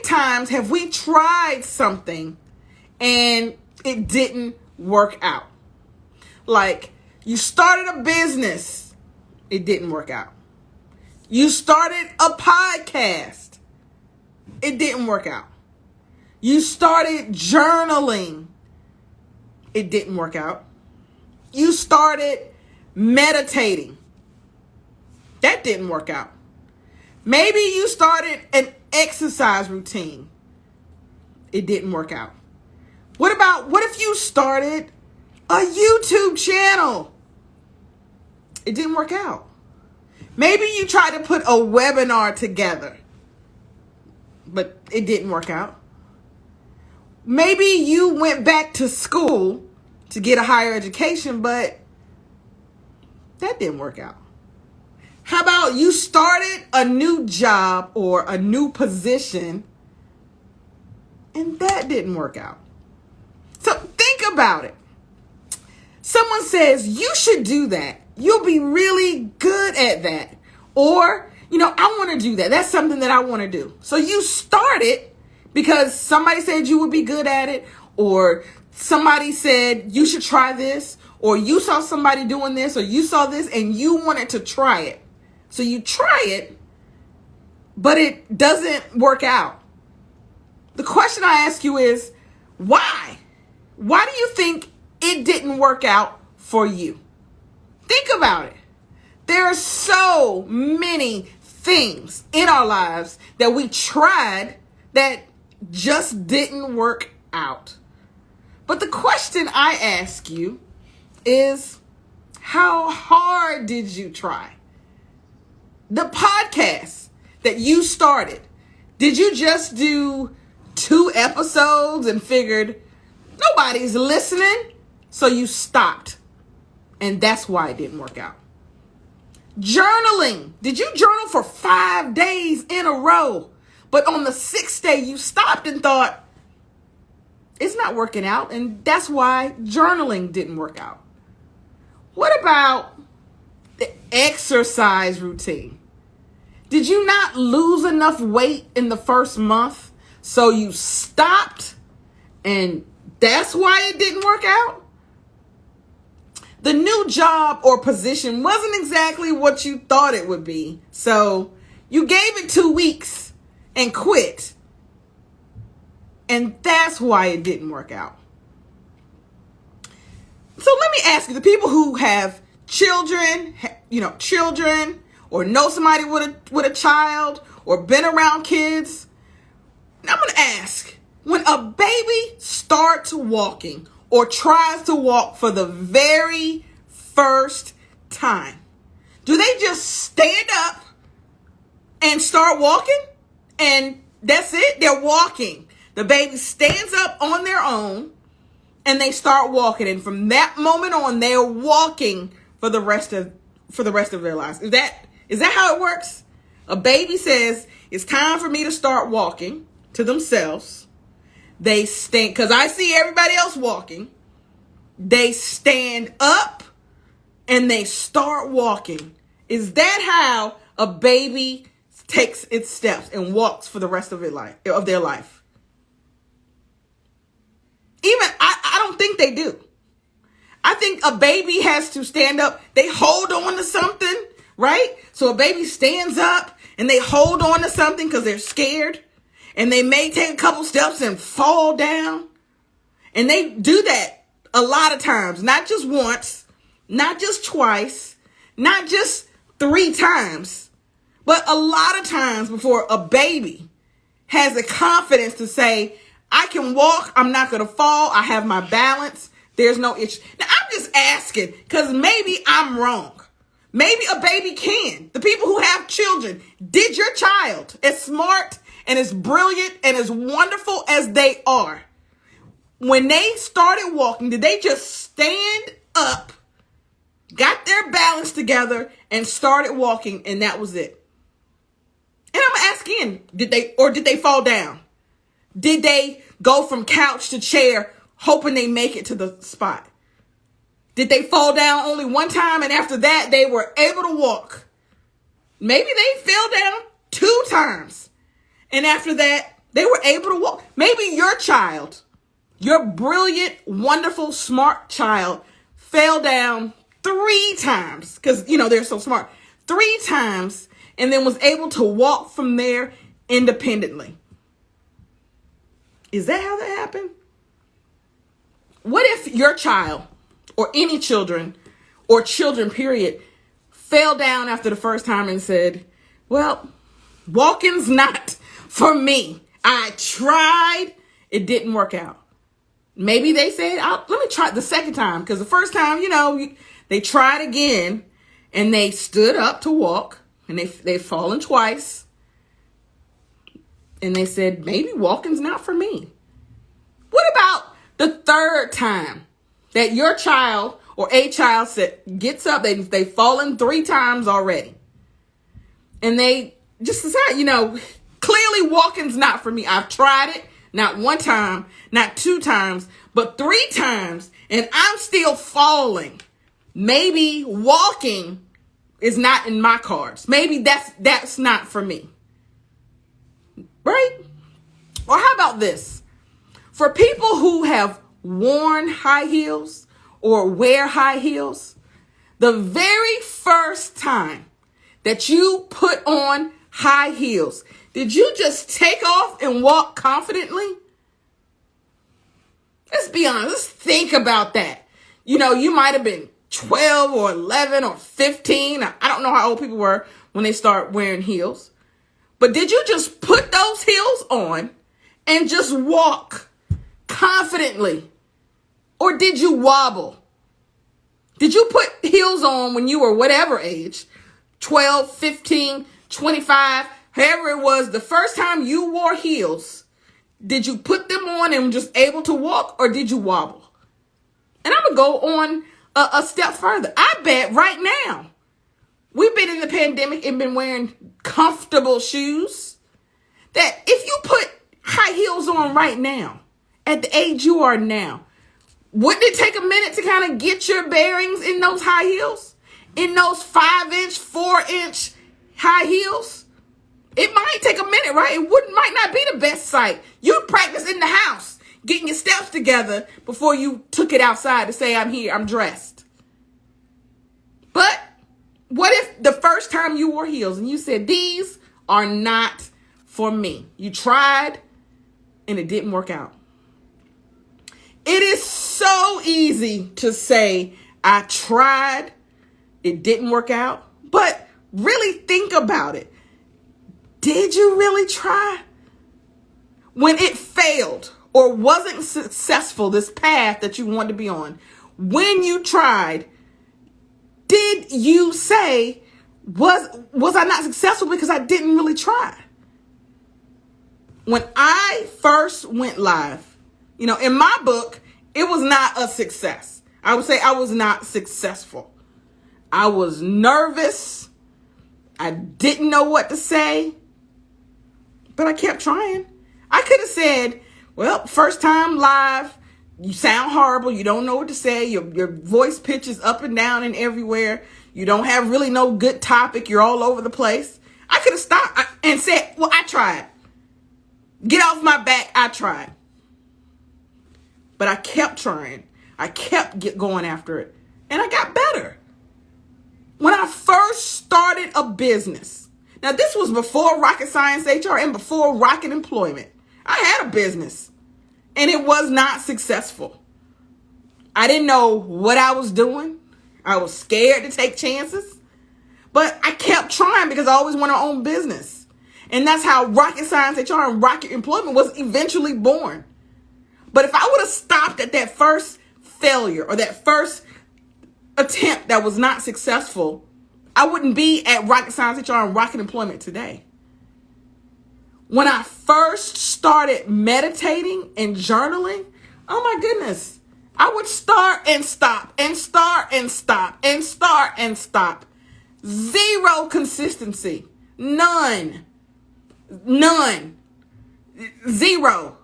times have we tried something and it didn't work out? Like, you started a business, it didn't work out. You started a podcast, it didn't work out. You started journaling, it didn't work out. You started meditating, that didn't work out. Maybe you started an exercise routine, it didn't work out. What if you started a YouTube channel? It didn't work out. Maybe you tried to put a webinar together, but it didn't work out. Maybe you went back to school to get a higher education, but that didn't work out. How about you started a new job or a new position and that didn't work out? So think about it. Someone says, you should do that. You'll be really good at that. Or, I want to do that. That's something that I want to do. So you started because somebody said you would be good at it, or somebody said you should try this, or you saw somebody doing this, or you saw this and you wanted to try it. So you try it, but it doesn't work out. The question I ask you is, why? Why do you think it didn't work out for you? Think about it. There are so many things in our lives that we tried that just didn't work out. But the question I ask you is, how hard did you try? The podcast that you started, did you just do 2 episodes and figured nobody's listening, so you stopped? And that's why it didn't work out. Journaling. Did you journal for 5 days in a row, but on the 6th day you stopped and thought, it's not working out, and that's why journaling didn't work out? What about the exercise routine? Did you not lose enough weight in the first month, so you stopped, and that's why it didn't work out? The new job or position wasn't exactly what you thought it would be, so you gave it 2 weeks and quit, and that's why it didn't work out. So let me ask you, the people who have children, or know somebody with a child, or been around kids, I'm going to ask, when a baby starts walking or tries to walk for the very first time, do they just stand up and start walking? And that's it? They're walking. The baby stands up on their own and they start walking. And from that moment on, they're walking for the rest of their lives. Is that how it works? A baby says, it's time for me to start walking, to themselves. They stand, because I see everybody else walking. They stand up and they start walking. Is that how a baby takes its steps and walks for the rest of their life? Even I don't think they do. I think a baby has to stand up. They hold on to something, right? So a baby stands up and they hold on to something because they're scared. And they may take a couple steps and fall down. And they do that a lot of times. Not just once, not just twice, not just 3 times, but a lot of times before a baby has the confidence to say, I can walk, I'm not going to fall, I have my balance, there's no issue. Now, I'm just asking because maybe I'm wrong. Maybe a baby can. The people who have children, did your child, as smart and as brilliant and as wonderful as they are, when they started walking, did they just stand up, got their balance together, and started walking, and that was it? And I'm asking, did they fall down? Did they go from couch to chair hoping they make it to the spot? Did they fall down only one time and after that they were able to walk? Maybe they fell down 2 times and after that They were able to walk. Maybe your child, your brilliant, wonderful, smart child fell down 3 times because, they're so smart. 3 times and then was able to walk from there independently. Is that how that happened? What if your child or any children or children, period, fell down after the first time and said, well, walking's not for me. I tried. It didn't work out. Maybe they said, let me try the second time. Because the first time, they tried again and they stood up to walk and they've fallen twice. And they said, maybe walking's not for me. What about the third time that your child or a child gets up, they've fallen 3 times already. And they just decide, clearly walking's not for me. I've tried it, not 1 time, not 2 times, but 3 times, and I'm still falling. Maybe walking is not in my cards. Maybe that's not for me. Right? Or how about this? For people who have worn high heels or wear high heels, the very first time that you put on high heels, did you just take off and walk confidently? Let's be honest. Let's think about that. You might have been 12 or 11 or 15. I don't know how old people were when they start wearing heels. But did you just put those heels on and just walk confidently? Or did you wobble? Did you put heels on when you were whatever age, 12, 15, 25, however it was, the first time you wore heels, did you put them on and just able to walk, or did you wobble? And I'm going to go on a step further. I bet right now, we've been in the pandemic and been wearing comfortable shoes, that if you put high heels on right now, at the age you are now, wouldn't it take a minute to kind of get your bearings in those high heels? In those 5-inch, 4-inch high heels? It might take a minute, right? It might not be the best sight. You'd practice in the house, getting your steps together before you took it outside to say, I'm here, I'm dressed. But what if the first time you wore heels and you said, these are not for me? You tried and it didn't work out. It is so easy to say, I tried, it didn't work out. But really think about it. Did you really try? When it failed or wasn't successful, this path that you wanted to be on, when you tried, did you say, was I not successful because I didn't really try? When I first went live, in my book, it was not a success. I would say I was not successful. I was nervous. I didn't know what to say, but I kept trying. I could have said, well, first time live, you sound horrible. You don't know what to say. Your voice pitch is up and down and everywhere. You don't have really no good topic. You're all over the place. I could have stopped and said, well, I tried. Get off my back. I tried. But I kept trying. I kept going after it. And I got better. When I first started a business, now this was before Rocket Science HR and before Rocket Employment. I had a business and it was not successful. I didn't know what I was doing. I was scared to take chances. But I kept trying because I always wanted to own business. And that's how Rocket Science HR and Rocket Employment was eventually born. But if I would have stopped at that first failure or that first attempt that was not successful, I wouldn't be at Rocket Science HR and Rocket Employment today. When I first started meditating and journaling, oh my goodness, I would start and stop and start and stop and start and stop. Zero consistency. None. Zero.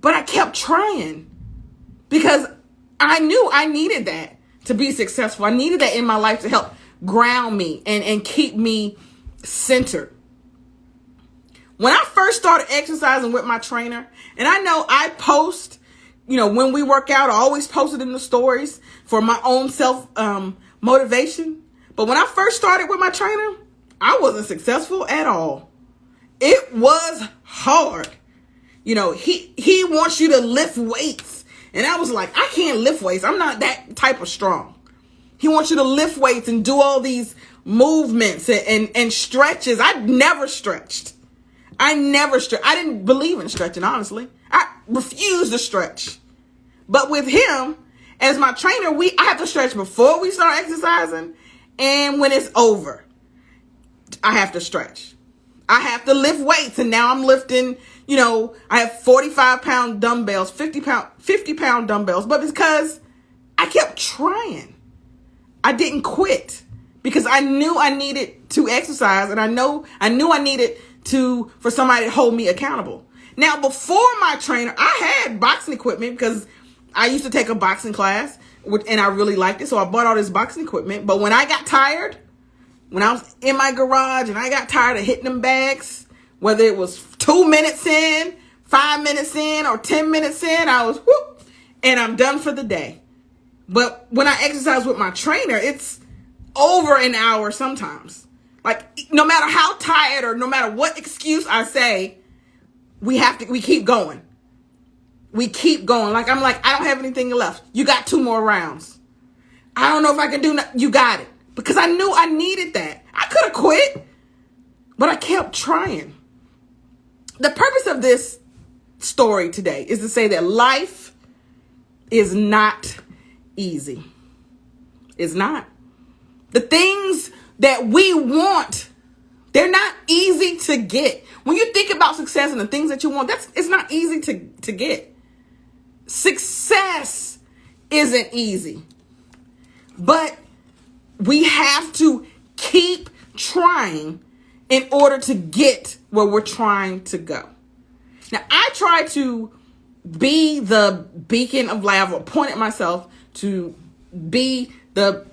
But I kept trying because I knew I needed that to be successful. I needed that in my life to help ground me and keep me centered. When I first started exercising with my trainer, and I know I post, when we work out, I always post it in the stories for my own self motivation. But when I first started with my trainer, I wasn't successful at all. It was hard. He wants you to lift weights. And I was like, I can't lift weights. I'm not that type of strong. He wants you to lift weights and do all these movements and stretches. I never stretched. I didn't believe in stretching, honestly. I refused to stretch. But with him, as my trainer, I have to stretch before we start exercising. And when it's over, I have to stretch. I have to lift weights. And now I'm lifting, I have 45-pound dumbbells, 50-pound dumbbells. But because I kept trying, I didn't quit because I knew I needed to exercise. And I knew I needed for somebody to hold me accountable. Now, before my trainer, I had boxing equipment because I used to take a boxing class and I really liked it. So I bought all this boxing equipment. But when I got tired, when I was in my garage and I got tired of hitting them bags, whether it was 2 minutes in, 5 minutes in, or 10 minutes in, I was whoop, and I'm done for the day. But when I exercise with my trainer, it's over an hour sometimes. Like, no matter how tired or no matter what excuse I say, we keep going. We keep going. Like, I'm like, I don't have anything left. You got 2 more rounds. I don't know if I can do you got it. Because I knew I needed that. I could have quit, but I kept trying. The purpose of this story today is to say that life is not easy. It's not. The things that we want, they're not easy to get. When you think about success and the things that you want, it's not easy to get. Success isn't easy. But we have to keep trying in order to get where we're trying to go. Now, I try to be the beacon of light. I've appointed myself to be the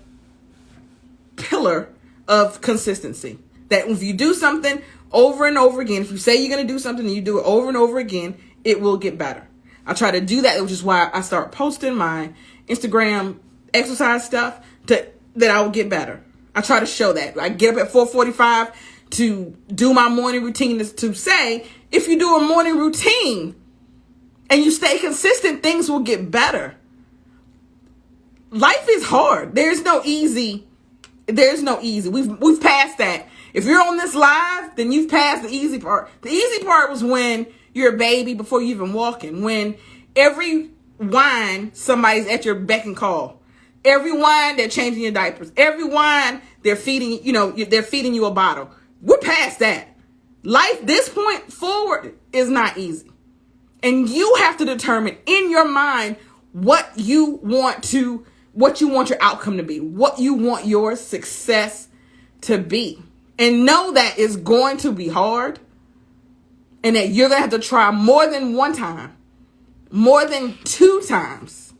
pillar of consistency. That if you do something over and over again, if you say you're going to do something and you do it over and over again, it will get better. I try to do that, which is why I start posting my Instagram exercise stuff that I will get better. I try to show that. I get up at 4:45 to do my morning routine to say, if you do a morning routine and you stay consistent, things will get better. Life is hard. There's no easy. We've passed that. If you're on this live, then you've passed the easy part. The easy part was when you're a baby before you even walking. When every whine, somebody's at your beck and call. Every whine, they're changing your diapers. Every whine, they're feeding you a bottle. We're past that. Life, this point forward, is not easy. And you have to determine in your mind what you want your outcome to be, what you want your success to be. And know that it's going to be hard and that you're going to have to try more than one time, more than 2 times,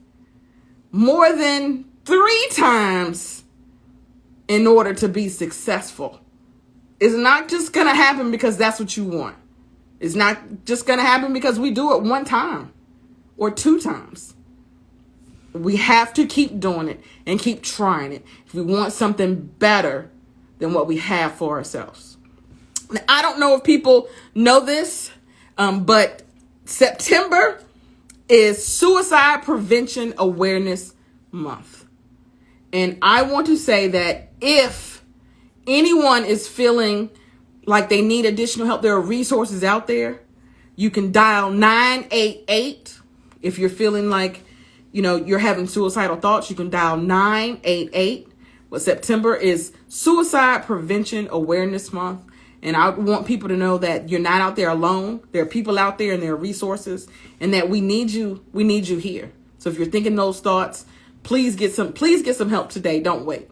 more than 3 times in order to be successful. It's not just going to happen because that's what you want. It's not just going to happen because we do it 1 time or 2 times. We have to keep doing it and keep trying it if we want something better than what we have for ourselves. Now, I don't know if people know this, but September is Suicide Prevention Awareness Month. And I want to say that if anyone is feeling like they need additional help, there are resources out there. You can dial 988 if you're feeling like, you're having suicidal thoughts. You can dial 988. But September is Suicide Prevention Awareness Month. And I want people to know that you're not out there alone. There are people out there and there are resources, and that we need you. We need you here. So if you're thinking those thoughts, please get some help today. Don't wait.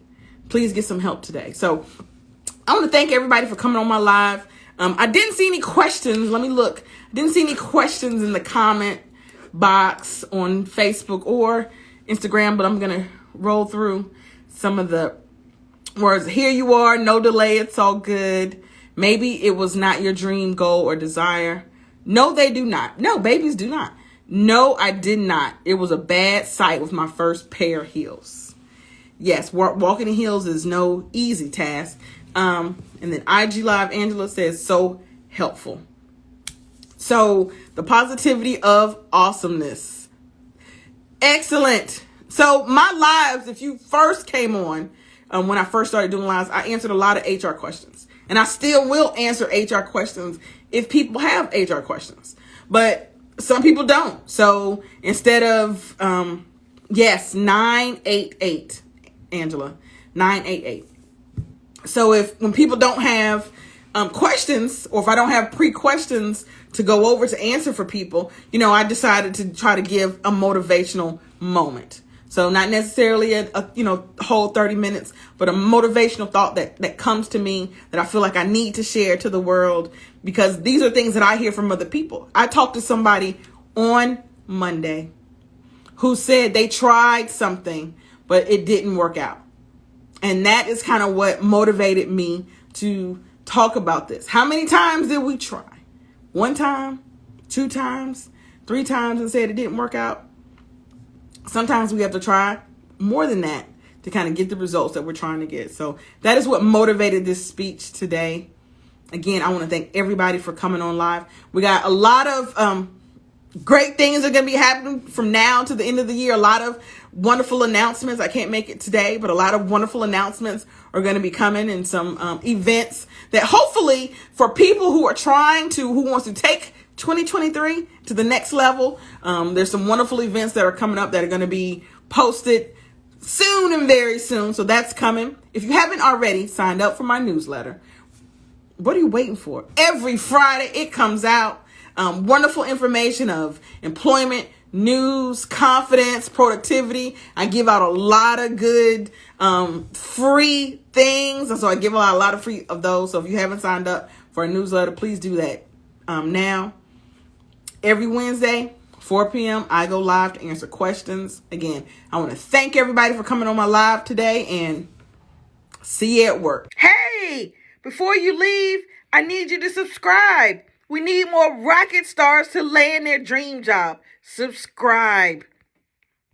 Please get some help today. So I want to thank everybody for coming on my live. I didn't see any questions. Let me look. I didn't see any questions in the comment box on Facebook or Instagram, but I'm going to roll through some of the words. Here you are. No delay. It's all good. Maybe it was not your dream, goal, or desire. No, they do not. No, babies do not. No, I did not. It was a bad sight with my first pair of heels. Yes, walking in heels is no easy task. And then IG Live Angela says, so helpful. So the positivity of awesomeness. Excellent. So my lives, if you first came on, when I first started doing lives, I answered a lot of HR questions. And I still will answer HR questions if people have HR questions. But some people don't. So instead of, 988, Angela, 988. So when people don't have questions, or if I don't have pre-questions to go over to answer for people, I decided to try to give a motivational moment. So not necessarily a whole 30 minutes, but a motivational thought that comes to me that I feel like I need to share to the world, because these are things that I hear from other people. I talked to somebody on Monday who said they tried something, but it didn't work out. And that is kind of what motivated me to talk about this. How many times did we try? 1 time, 2 times, 3 times, and said it didn't work out? Sometimes we have to try more than that to kind of get the results that we're trying to get. So that is what motivated this speech today. Again, I want to thank everybody for coming on live. We got a lot of great things are going to be happening from now to the end of the year. A lot of wonderful announcements. I can't make it today, but a lot of wonderful announcements are going to be coming, and some events that hopefully for people who wants to take 2023 to the next level. There's some wonderful events that are coming up that are going to be posted soon and very soon. So that's coming. If you haven't already signed up for my newsletter, what are you waiting for? Every Friday it comes out. Wonderful information of employment, news, confidence, productivity. I give out a lot of good free things. And so I give out a lot of free of those. So if you haven't signed up for a newsletter, please do that now. Every Wednesday, 4 p.m., I go live to answer questions. Again, I want to thank everybody for coming on my live today, and see you at work. Hey, before you leave, I need you to subscribe. We need more rocket stars to land their dream job. Subscribe.